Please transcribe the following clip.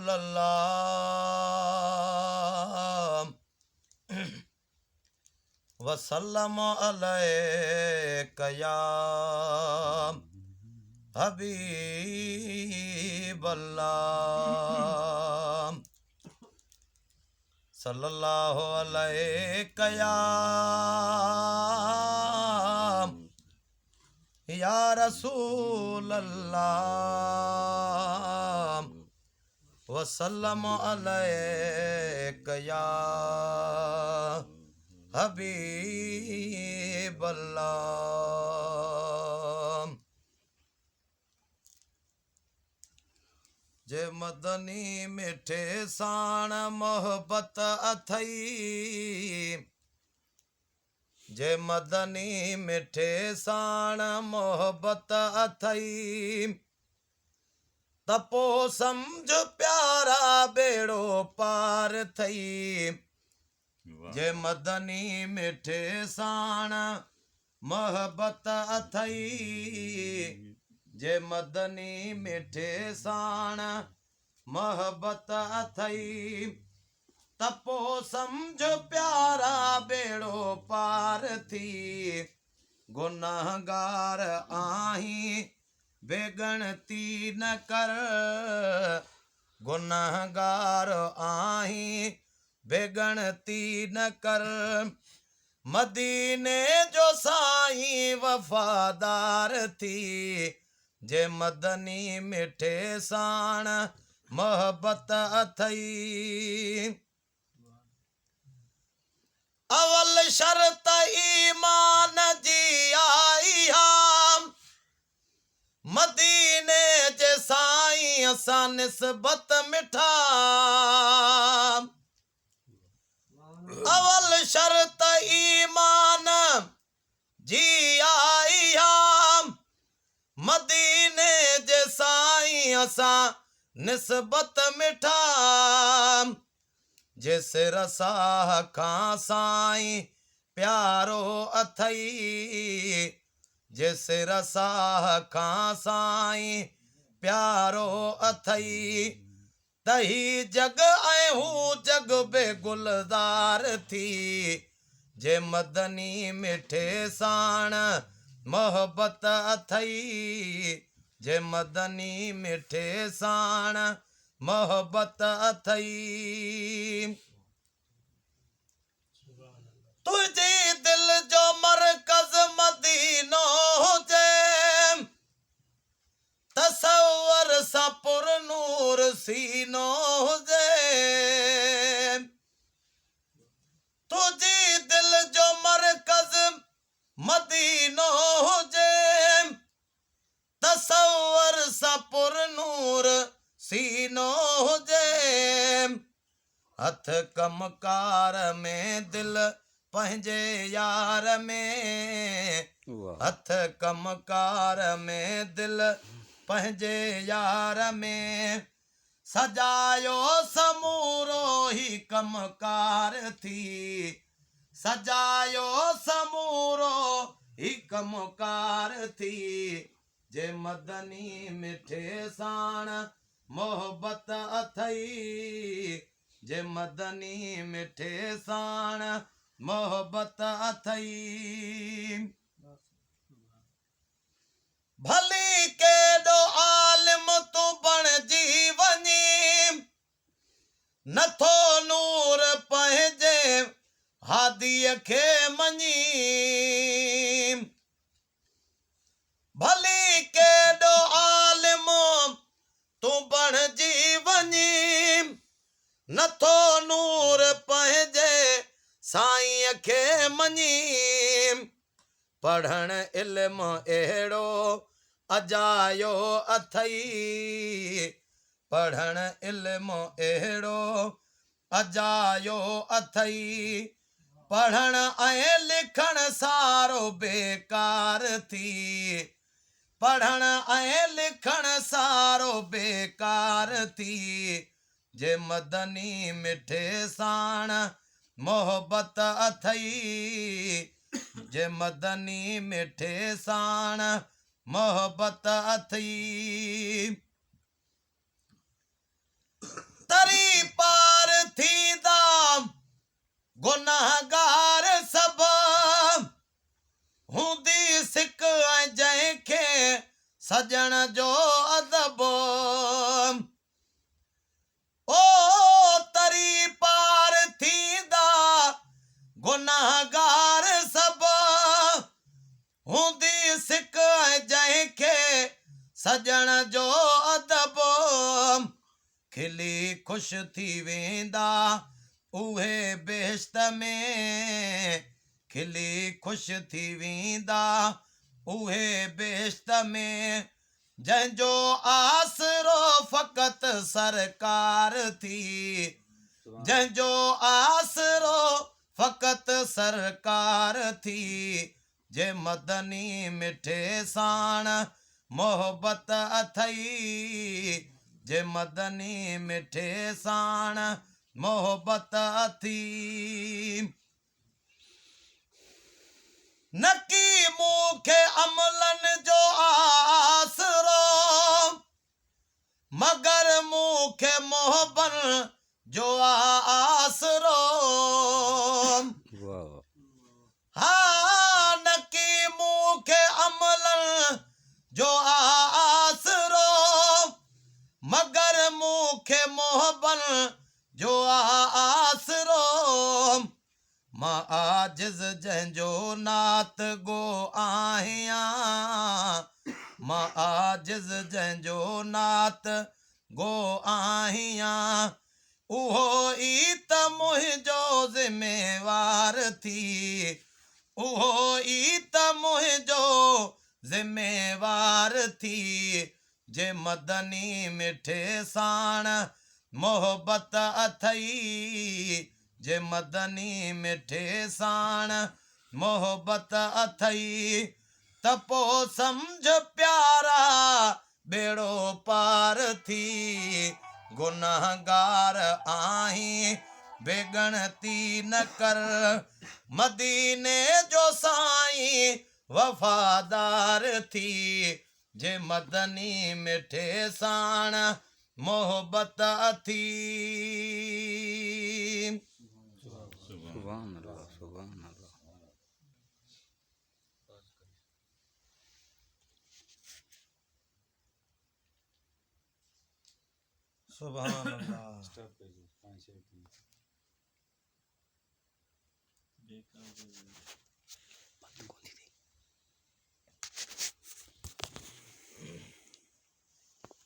सल्लल्लाहु वसल्लम अलैका या हबीबल्लाह सल्लल्लाहु अलैका या रसूलल्लाह वसल्लम अलैका या हबीबल्लाह। जे मदनी मिठे साण मोहब्बत अथई, जे मदनी मिठे साण मोहब्बत अथई, तपो समझ प्यारा बेड़ो पार थई। जे मदनी मिठे साण मोहब्बत अथई, जे मदनी मिठे साण मोहब्बत अथई, तपो समझ प्यारा बेड़ो पार थी। गुनाहगार आहीं बेगणती न कर, गुनाहगार आहीं बेगणती न कर। मदीने जो साईं वफादार थी। जे मदनी मिठे साण मोहब्बत अथई, अवल शर्त ईमान जी आई हाम। मदीने जे साईं असां निस्बत मिठा, अवल शर्त ईमान जी आई हाम। मदीने जे साईं असां निस्बत मिठा। जे सिर साह खां साईं प्यारो अथई, जे सिर साह खां साईं प्यारो अथई, तही जग ऐं हू जग बे गुलजार थी। जे मदनी मिठे साण मोहब्बत अथई, जे मदनी मिठे साण मोहब्बत अथई। तुझी दिल जो मरकज मदीनो हुजे, तसव्वुर सां पुर नूर सीनो हुजे। तुझी दिल जो मरकज मदीनो हुजे, तसव्वुर सां पुर नूर सीनो हुजे। हथ कमकार में दिल पंहिंजे यार में, हथ कमकार में दिल पंहिंजे यार में। सजायो समूरो ही कमकार थी, सजायो समूरो ही कमकार थी। जे मदनी मिठे साण मोहब्बत अथई, जे मदनी मिठे साण मोहब्बत अथई। भली केॾो आलिम तूं बणजी वञी, नथो नूर पंहिंजे हादीअ खे मञी। भली केॾो आलिम तूं बणजी वञी, नथो नूर पंहिंजे साईं खे मञी। पढ़ण इल्म अहिड़ो अजायो अथई, पढ़ण इल्म अहिड़ो अजायो अथई। पढ़ण ऐं लिखण सारो बेकार थी, पढ़ण ऐं लिखण सारो बेकार थी। जे मदनी मिठे साण मोहब्बत अथई, जे मदनी मिठे साण मोहब्बत अथई। सजण जो अदब ओ तरी पार थींदा गुनाहगार सब हूंदी सिक जंहिंखे सजण जो अदब खिली ख़ुशि थी वेंदा उहे बेश्त में खिली ख़ुशि थी वेंदा उहे बेश्त में जंहिंजो आसरो फ़क़त सरकार थी जंहिंजो आसरो फ़क़त सरकार थी जे मदनी मिठे साण मोहबत अथई जे मदनी मिठे साण मोहबत अथी नकी मूंखे अमलन जो आसरो मगर मूंखे मोहबन जो आसरो हाँ नकी मूंखे अमलन जो आसरो मगर मूंखे मोहबन जो आसरो मां आजिज़ जंहिंजो नात गो आहियां मां आजिज़ जंहिंजो नात गो आहियां उहो ई त मुंहिंजो ज़िम्मेवार थी उहो ई त मुंहिंजो ज़िम्मेवार थी जे मदनी मिठे साण मोहबत अथई जे मदनी मिठे साण मोहबत अथई त पोइ सम्झ प्यारा बेड़ो पार थी गुनाहगार आहीं बेगणती न कर मदीने जो साईं वफ़ादार थी जे मदनी मिठे साण मोहबत अथी सुभान अल्लाह सुभान अल्लाह सुभान अल्लाह